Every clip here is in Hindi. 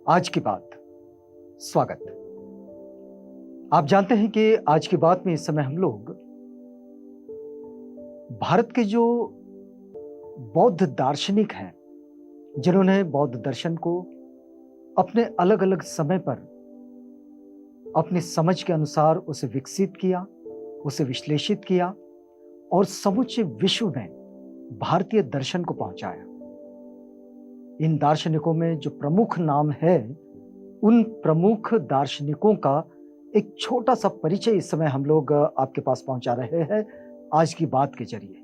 आज की बात। स्वागत। आप जानते हैं कि आज की बात में इस समय हम लोग भारत के जो बौद्ध दार्शनिक हैं, जिन्होंने बौद्ध दर्शन को अपने अलग अलग समय पर अपनी समझ के अनुसार उसे विकसित किया, उसे विश्लेषित किया और समूचे विश्व में भारतीय दर्शन को पहुंचाया। इन दार्शनिकों में जो प्रमुख नाम है, उन प्रमुख दार्शनिकों का एक छोटा सा परिचय इस समय हम लोग आपके पास पहुंचा रहे हैं आज की बात के जरिए।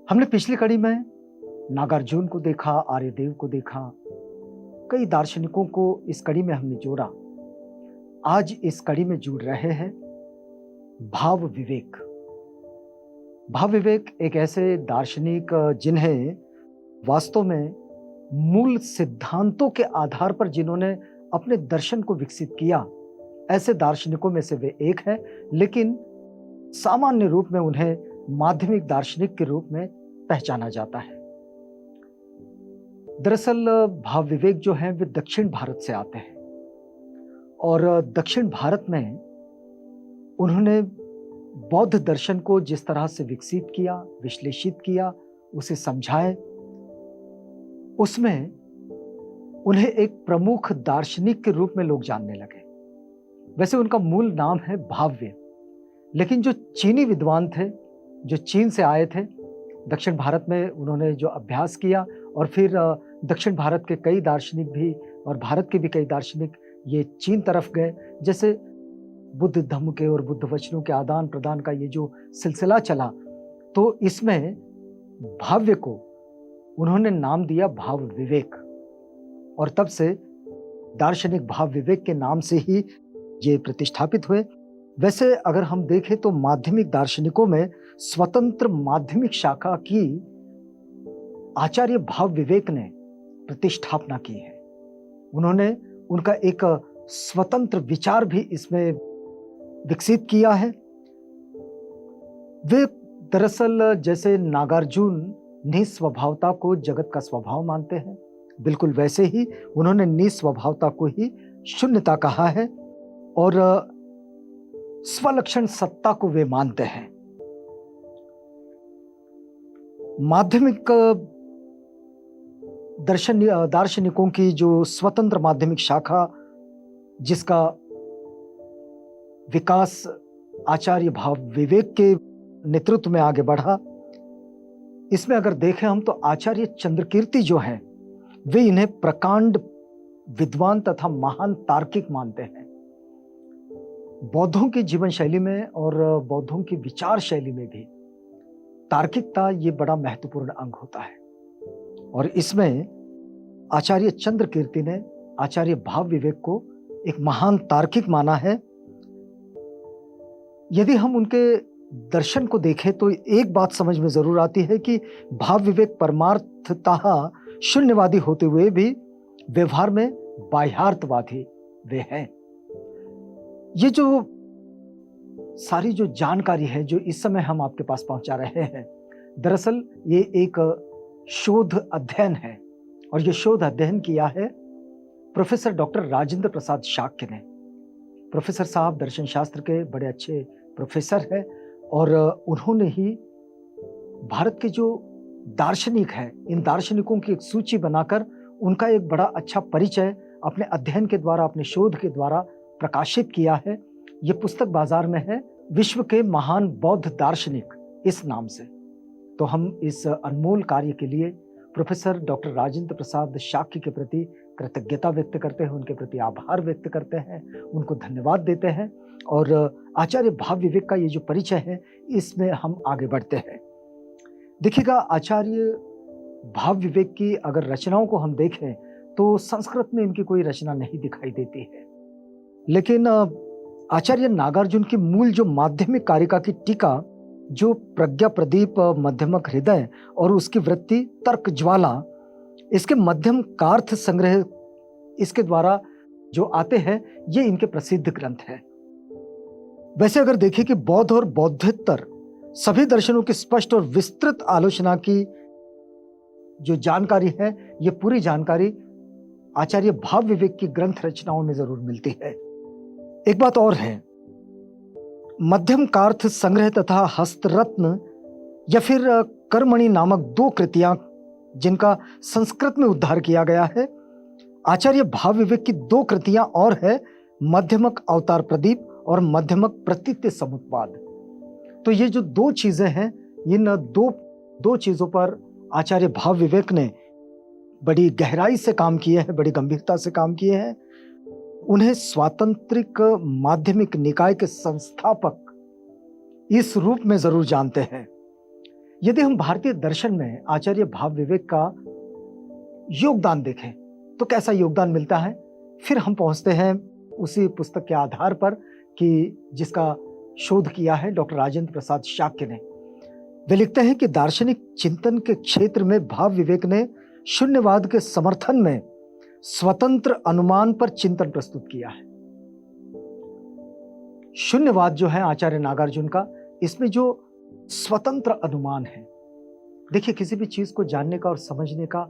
हमने पिछली कड़ी में नागार्जुन को देखा, आर्यदेव को देखा, कई दार्शनिकों को इस कड़ी में हमने जोड़ा। आज इस कड़ी में जुड़ रहे हैं भाव विवेक। भाव विवेक एक ऐसे दार्शनिक जिन्हें वास्तव में मूल सिद्धांतों के आधार पर जिन्होंने अपने दर्शन को विकसित किया, ऐसे दार्शनिकों में से वे एक है, लेकिन सामान्य रूप में उन्हें माध्यमिक दार्शनिक के रूप में पहचाना जाता है। दरअसल भाव विवेक जो है वे दक्षिण भारत से आते हैं और दक्षिण भारत में उन्होंने बौद्ध दर्शन को जिस तरह से विकसित किया, विश्लेषित किया, उसे समझाए, उसमें उन्हें एक प्रमुख दार्शनिक के रूप में लोग जानने लगे। वैसे उनका मूल नाम है भाव्य, लेकिन जो चीनी विद्वान थे, जो चीन से आए थे, दक्षिण भारत में उन्होंने जो अभ्यास किया और फिर दक्षिण भारत के कई दार्शनिक भी और भारत के भी कई दार्शनिक ये चीन तरफ गए। जैसे बुद्ध धम्म के और बुद्ध वचनों के आदान प्रदान का ये जो सिलसिला चला, तो इसमें भाव्य को उन्होंने नाम दिया भाव विवेक और तब से दार्शनिक भाव विवेक के नाम से ही ये प्रतिष्ठापित हुए। वैसे अगर हम देखें तो माध्यमिक दार्शनिकों में स्वतंत्र माध्यमिक शाखा की आचार्य भाव विवेक ने प्रतिष्ठापना की है। उन्होंने उनका एक स्वतंत्र विचार भी इसमें विकसित किया है। वे दरअसल जैसे नागार्जुन निस्वभावता को जगत का स्वभाव मानते हैं, बिल्कुल वैसे ही उन्होंने निस्वभावता को ही शून्यता कहा है और स्वलक्षण सत्ता को वे मानते हैं। माध्यमिक दार्शनिकों की जो स्वतंत्र माध्यमिक शाखा, जिसका विकास आचार्य भाव विवेक के नेतृत्व में आगे बढ़ा, इसमें अगर देखें हम तो आचार्य चंद्रकीर्ति जो है वे इन्हें प्रकांड विद्वान तथा महान तार्किक मानते हैं। बौद्धों की जीवन शैली में और बौद्धों की विचार शैली में भी तार्किकता ये बड़ा महत्वपूर्ण अंग होता है और इसमें आचार्य चंद्रकीर्ति ने आचार्य भाव विवेक को एक महान तार्किक माना है। यदि हम उनके दर्शन को देखें तो एक बात समझ में जरूर आती है कि भाव विवेक परमार्थतः शून्यवादी होते हुए भी व्यवहार में बाह्यार्थवादी वे हैं। ये जो सारी जो जानकारी है जो इस समय हम आपके पास पहुंचा रहे हैं, दरअसल ये एक शोध अध्ययन है और ये शोध अध्ययन किया है प्रोफेसर डॉक्टर राजेंद्र प्रसाद शाक्य ने। प्रोफेसर साहब दर्शन शास्त्र के बड़े अच्छे प्रोफेसर हैं और उन्होंने ही भारत के जो दार्शनिक हैं, इन दार्शनिकों की एक सूची बनाकर उनका एक बड़ा अच्छा परिचय अपने अध्ययन के द्वारा, अपने शोध के द्वारा प्रकाशित किया है। ये पुस्तक बाजार में है, विश्व के महान बौद्ध दार्शनिक इस नाम से। तो हम इस अनमोल कार्य के लिए प्रोफेसर डॉक्टर राजेंद्र प्रसाद शाक्य के प्रति कृतज्ञता व्यक्त करते हैं, उनके प्रति आभार व्यक्त करते हैं, उनको धन्यवाद देते हैं और आचार्य भाव विवेक का ये जो परिचय है इसमें हम आगे बढ़ते हैं। देखिएगा, आचार्य भाव विवेक की अगर रचनाओं को हम देखें तो संस्कृत में इनकी कोई रचना नहीं दिखाई देती है, लेकिन आचार्य नागार्जुन की मूल जो माध्यमिक कारिका की टीका, जो प्रज्ञा प्रदीप मध्यमक हृदय और उसकी वृत्ति तर्क ज्वाला, इसके मध्यम कार्थ संग्रह इसके द्वारा जो आते हैं, ये इनके प्रसिद्ध ग्रंथ है। वैसे अगर देखें कि बौद्ध और बौद्धोत्तर सभी दर्शनों की स्पष्ट और विस्तृत आलोचना की जो जानकारी है, ये पूरी जानकारी आचार्य भाव विवेक की ग्रंथ रचनाओं में जरूर मिलती है। एक बात और है, मध्यम कार्थ संग्रह तथा हस्तरत्न या फिर कर्मणि नामक दो कृतियां जिनका संस्कृत में उद्धार किया गया है। आचार्य भाव विवेक की दो कृतियां और है, मध्यमक अवतार प्रदीप और मध्यमक प्रतीत्य समुत्पाद। तो ये जो दो चीजें हैं, इन दो चीजों पर आचार्य भाव विवेक ने बड़ी गहराई से काम किए हैं, बड़ी गंभीरता से काम किए हैं। उन्हें स्वातंत्रिक माध्यमिक निकाय के संस्थापक इस रूप में जरूर जानते हैं। यदि हम भारतीय दर्शन में आचार्य भाव विवेक का योगदान देखें तो कैसा योगदान मिलता है, फिर हम पहुंचते हैं उसी पुस्तक के आधार पर कि जिसका शोध किया है डॉक्टर राजेंद्र प्रसाद शाक्य ने। वे लिखते हैं कि दार्शनिक चिंतन के क्षेत्र में भाव विवेक ने शून्यवाद के समर्थन में स्वतंत्र अनुमान पर चिंतन प्रस्तुत किया है। शून्यवाद जो है आचार्य नागार्जुन का, इसमें जो स्वतंत्र अनुमान है, देखिए किसी भी चीज को जानने का और समझने का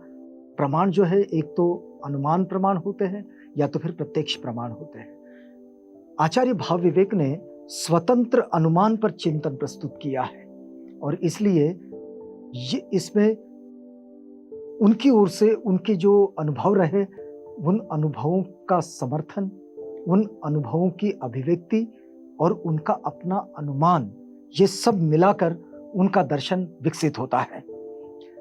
प्रमाण जो है, एक तो अनुमान प्रमाण होते हैं या तो फिर प्रत्यक्ष प्रमाण होते हैं। आचार्य भाव विवेक ने स्वतंत्र अनुमान पर चिंतन प्रस्तुत किया है और इसलिए ये इसमें उनकी ओर से उनके जो अनुभव रहे, उन अनुभवों का समर्थन, उन अनुभवों की अभिव्यक्ति और उनका अपना अनुमान, ये सब मिलाकर उनका दर्शन विकसित होता है।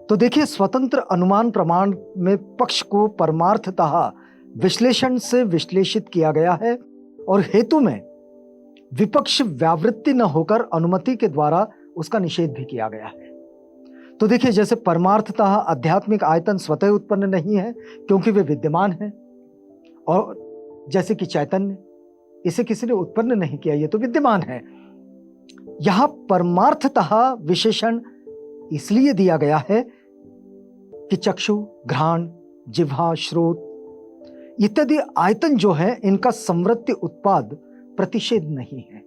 तो देखिए, स्वतंत्र अनुमान प्रमाण में पक्ष को परमार्थतः विश्लेषण से विश्लेषित किया गया है और हेतु में विपक्ष व्यावृत्ति न होकर अनुमति के द्वारा उसका निषेध भी किया गया है। तो देखिए, जैसे परमार्थतः आध्यात्मिक आयतन स्वतः उत्पन्न नहीं है क्योंकि वे विद्यमान हैं, और जैसे कि चैतन्य, इसे किसी ने उत्पन्न नहीं किया, ये तो विद्यमान है। यहां परमार्थतः विशेषण इसलिए दिया गया है कि चक्षु, घ्राण, जिह्वा, श्रोत इत्यादि आयतन जो है, इनका संवृत्ति उत्पाद प्रतिषेध नहीं है।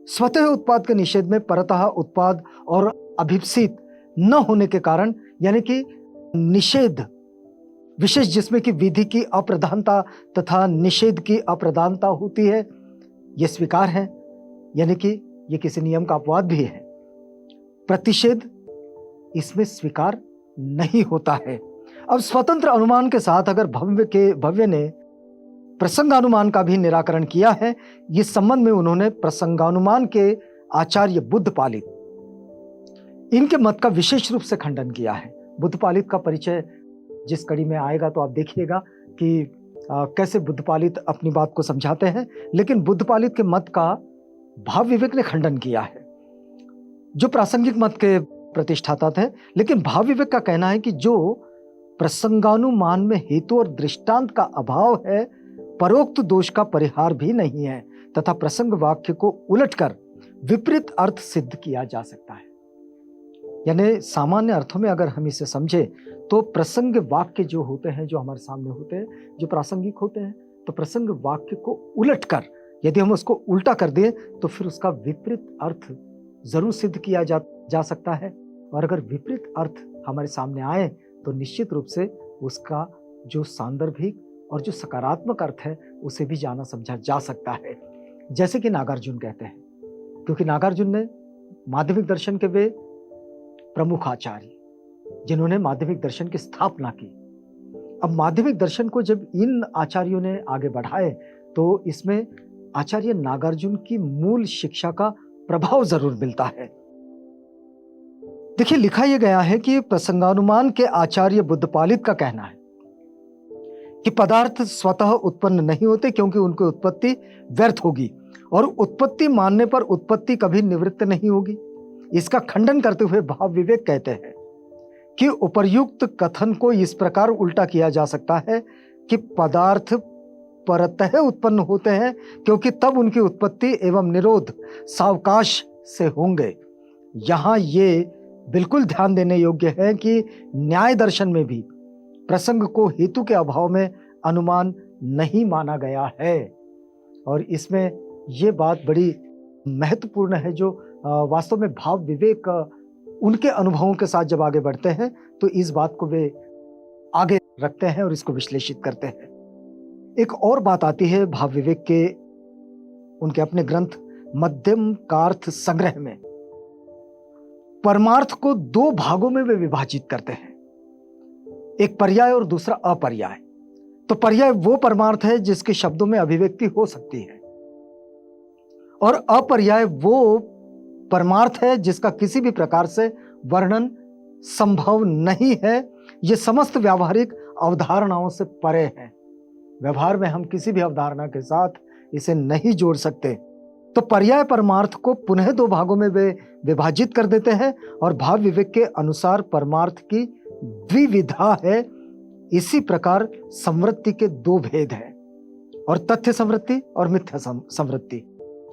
स्वतः उत्पाद के निषेध में परतः उत्पाद और अभिप्सित न होने के कारण, यानी कि निषेध विशेष जिसमें कि विधि की अप्रधानता तथा निषेध की अप्रधानता होती है, यह स्वीकार है, यानी कि यह किसी नियम का अपवाद भी है। प्रतिषेध इसमें स्वीकार नहीं होता है। अब स्वतंत्र अनुमान के साथ अगर भव्य ने प्रसंगानुमान का भी निराकरण किया है, इस संबंध में उन्होंने प्रसंगानुमान के आचार्य बुद्धपालित, इनके मत का विशेष रूप से खंडन किया है। बुद्धपालित का परिचय जिस कड़ी में आएगा तो आप देखिएगा कि कैसे बुद्धपालित अपनी बात को समझाते हैं, लेकिन बुद्धपालित के मत का भाव विवेक ने खंडन किया है, जो प्रासंगिक मत के प्रतिष्ठाता थे। लेकिन भाव विवेक का कहना है कि जो प्रसंगानुमान में हेतु और दृष्टांत का अभाव है, परोक्त दोष का परिहार भी नहीं है तथा प्रसंग वाक्य को उलटकर विपरीत अर्थ सिद्ध किया जा सकता है। यानी सामान्य अर्थों में अगर हम इसे समझे तो प्रसंग वाक्य जो होते हैं, जो हमारे सामने होते हैं, जो प्रासंगिक होते हैं, तो प्रसंग वाक्य को उलटकर यदि हम उसको उल्टा कर दें तो फिर उसका विपरीत अर्थ जरूर सिद्ध किया जा सकता है। और अगर विपरीत अर्थ हमारे सामने आए तो निश्चित रूप से उसका जो सांदर्भिक और जो सकारात्मक अर्थ है उसे भी जाना समझा जा सकता है, जैसे कि नागार्जुन कहते हैं, क्योंकि नागार्जुन ने माध्यमिक दर्शन के वे प्रमुख आचार्य, जिन्होंने माध्यमिक दर्शन की स्थापना की। अब माध्यमिक दर्शन को जब इन आचार्यों ने आगे बढ़ाए तो इसमें आचार्य नागार्जुन की मूल शिक्षा का प्रभाव जरूर मिलता है। देखिए, लिखा यह गया है कि प्रसंगानुमान के आचार्य बुद्धपालित का कहना है कि पदार्थ स्वतः उत्पन्न नहीं होते क्योंकि उनकी उत्पत्ति व्यर्थ होगी और उत्पत्ति मानने पर उत्पत्ति कभी निवृत्त नहीं होगी। इसका खंडन करते हुए भाव विवेक कहते हैं कि उपर्युक्त कथन को इस प्रकार उल्टा किया जा सकता है कि पदार्थ परतः उत्पन्न होते हैं क्योंकि तब उनकी उत्पत्ति एवं निरोध सावकाश से होंगे। यहां ये बिल्कुल ध्यान देने योग्य है कि न्याय दर्शन में भी प्रसंग को हेतु के अभाव में अनुमान नहीं माना गया है। और इसमें ये बात बड़ी महत्वपूर्ण है, जो वास्तव में भाव विवेक उनके अनुभवों के साथ जब आगे बढ़ते हैं तो इस बात को वे आगे रखते हैं और इसको विश्लेषित करते हैं। एक और बात आती है भाव विवेक के उनके अपने ग्रंथ मध्यम कार्थ संग्रह में। परमार्थ को दो भागों में वे विभाजित करते हैं, एक पर्याय और दूसरा अपर्याय। तो पर्याय वो परमार्थ है जिसके शब्दों में अभिव्यक्ति हो सकती है, और अपर्याय वो परमार्थ है जिसका किसी भी प्रकार से वर्णन संभव नहीं है। ये समस्त व्यावहारिक अवधारणाओं से परे है। व्यवहार में हम किसी भी अवधारणा के साथ इसे नहीं जोड़ सकते। तो पर्याय परमार्थ को पुनः दो भागों में वे विभाजित कर देते हैं, और भाव विवेक के अनुसार परमार्थ की द्विविधा है। इसी प्रकार संवृत्ति के दो भेद हैं, और तथ्य संवृत्ति और मिथ्या संवृत्ति।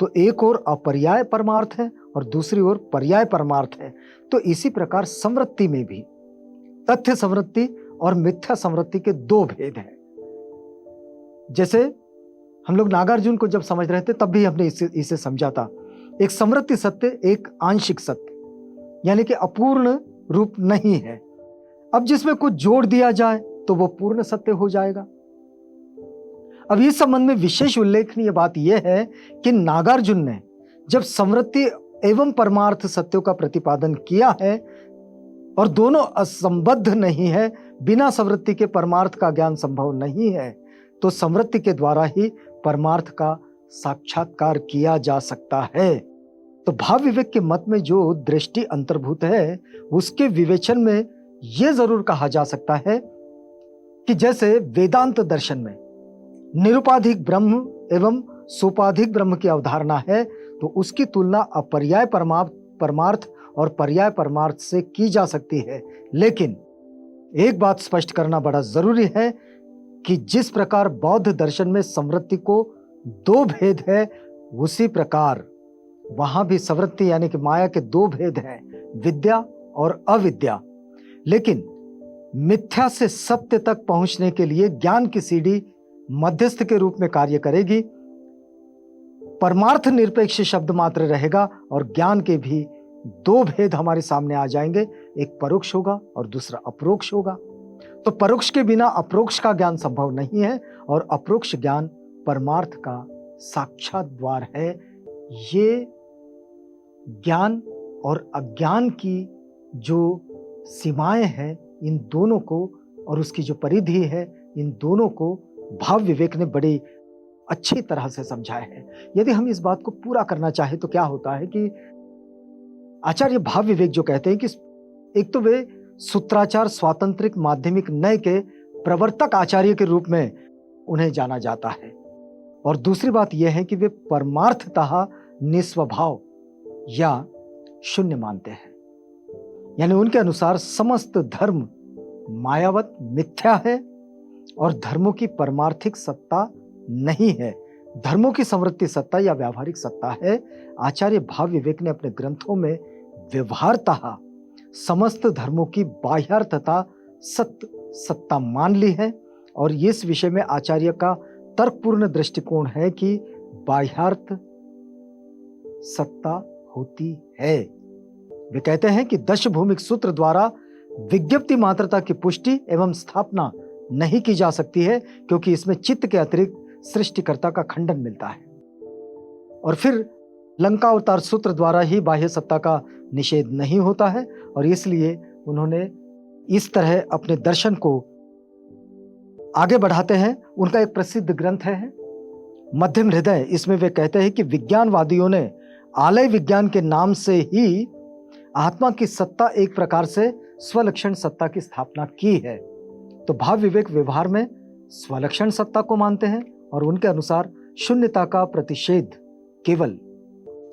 तो एक ओर अपर्याय परमार्थ है और दूसरी ओर पर्याय परमार्थ है। तो इसी प्रकार संवृत्ति में भी तथ्य संवृत्ति और मिथ्या संवृत्ति के दो भेद हैं। जैसे हम लोग नागार्जुन को जब समझ रहे थे तब भी हमने इसे समझा था। एक संवृत्ति सत्य, एक आंशिक सत्य, यानी कि अपूर्ण रूप नहीं है। अब जिसमें कुछ जोड़ दिया जाए तो वो पूर्ण सत्य हो जाएगा। अब इस संबंध में विशेष उल्लेखनीय बात यह है कि नागार्जुन ने जब संवृत्ति एवं परमार्थ सत्यों का प्रतिपादन किया है और दोनों असंबद्ध नहीं है, बिना संवृत्ति के परमार्थ का ज्ञान संभव नहीं है, तो संवृत्ति के द्वारा ही परमार्थ का साक्षात्कार किया जा सकता है। तो भाव विवेक के मत में जो दृष्टि अंतर्भूत है, उसके विवेचन में यह जरूर कहा जा सकता है कि जैसे वेदांत दर्शन में निरुपाधिक ब्रह्म एवं सोपाधिक ब्रह्म की अवधारणा है, तो उसकी तुलना अपर्याय परमार्थ और पर्याय परमार्थ से की जा सकती है। लेकिन एक बात स्पष्ट करना बड़ा जरूरी है कि जिस प्रकार बौद्ध दर्शन में संवृत्ति को दो भेद है, उसी प्रकार वहां भी संवृत्ति यानी कि माया के दो भेद हैं, विद्या और अविद्या। लेकिन मिथ्या से सत्य तक पहुंचने के लिए ज्ञान की सीढ़ी मध्यस्थ के रूप में कार्य करेगी। परमार्थ निरपेक्ष शब्द मात्र रहेगा और ज्ञान के भी दो भेद हमारे सामने आ जाएंगे, एक परोक्ष होगा और दूसरा अप्रोक्ष होगा। तो परोक्ष के बिना अप्रोक्ष का ज्ञान संभव नहीं है, और अप्रोक्ष ज्ञान परमार्थ का साक्षात द्वार है। ये ज्ञान और अज्ञान की जो सीमाएं हैं, इन दोनों को, और उसकी जो परिधि है, इन दोनों को भाव विवेक ने बड़ी अच्छी तरह से समझाया है। यदि हम इस बात को पूरा करना चाहे तो क्या होता है कि आचार्य भाव विवेक जो कहते हैं कि एक तो वे सूत्राचार स्वातंत्रिक माध्यमिक नय के प्रवर्तक आचार्य के रूप में उन्हें जाना जाता है, और दूसरी बात यह है कि वे परमार्थतः निस्वभाव या शून्य मानते हैं। यानी उनके अनुसार समस्त धर्म मायावत मिथ्या है और धर्मों की परमार्थिक सत्ता नहीं है, धर्मों की संवृत्ति सत्ता या व्यावहारिक सत्ता है। आचार्य भाव विवेक ने अपने ग्रंथों में व्यवहारतः समस्त धर्मों की बाह्यार्थता सत्य सत्ता मान ली है, और इस विषय में आचार्य का तर्कपूर्ण दृष्टिकोण है कि बाह्यार्थ सत्ता होती है। वे कहते हैं कि दश भूमिक सूत्र द्वारा विज्ञप्ति मात्रता की पुष्टि एवं स्थापना नहीं की जा सकती है, क्योंकि इसमें चित्त के अतिरिक्त सृष्टिकर्ता का खंडन मिलता है। और फिर लंका अवतार सूत्र द्वारा ही बाह्य सत्ता का निषेध नहीं होता है, और इसलिए उन्होंने इस तरह अपने दर्शन को आगे बढ़ाते हैं। उनका एक प्रसिद्ध ग्रंथ है मध्यम हृदय। इसमें वे कहते हैं कि विज्ञानवादियों ने आलय विज्ञान के नाम से ही आत्मा की सत्ता एक प्रकार से स्वलक्षण सत्ता की स्थापना की है। तो भाव विवेक व्यवहार में स्वलक्षण सत्ता को मानते हैं, और उनके अनुसार शून्यता का प्रतिषेध केवल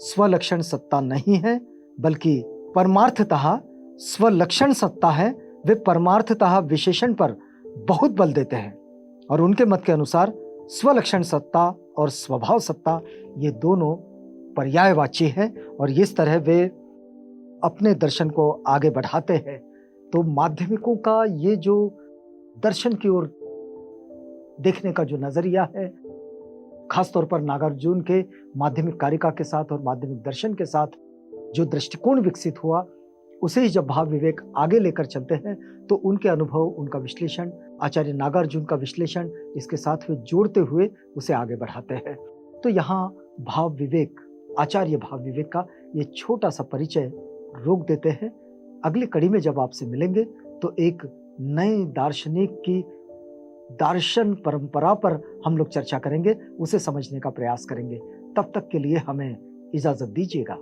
स्वलक्षण सत्ता नहीं है, बल्कि परमार्थतः स्वलक्षण सत्ता है। वे परमार्थतः विशेषण पर बहुत बल देते हैं, और उनके मत के अनुसार स्वलक्षण सत्ता और स्वभाव सत्ता ये दोनों पर्यायवाची है, और इस तरह वे अपने दर्शन को आगे बढ़ाते हैं। तो माध्यमिकों का ये जो दर्शन की ओर देखने का जो नजरिया है, खासतौर पर नागार्जुन के माध्यमिक कारिका के साथ और माध्यमिक दर्शन के साथ जो दृष्टिकोण विकसित हुआ, उसे ही जब भाव विवेक आगे लेकर चलते हैं तो उनके अनुभव, उनका विश्लेषण आचार्य नागार्जुन का विश्लेषण इसके साथ में जोड़ते हुए उसे आगे बढ़ाते हैं। तो यहाँ भाव विवेक, आचार्य भाव विवेक का ये छोटा सा परिचय रोक देते हैं। अगली कड़ी में जब आपसे मिलेंगे तो एक नए दार्शनिक की दार्शन परंपरा पर हम लोग चर्चा करेंगे, उसे समझने का प्रयास करेंगे। तब तक के लिए हमें इजाजत दीजिएगा।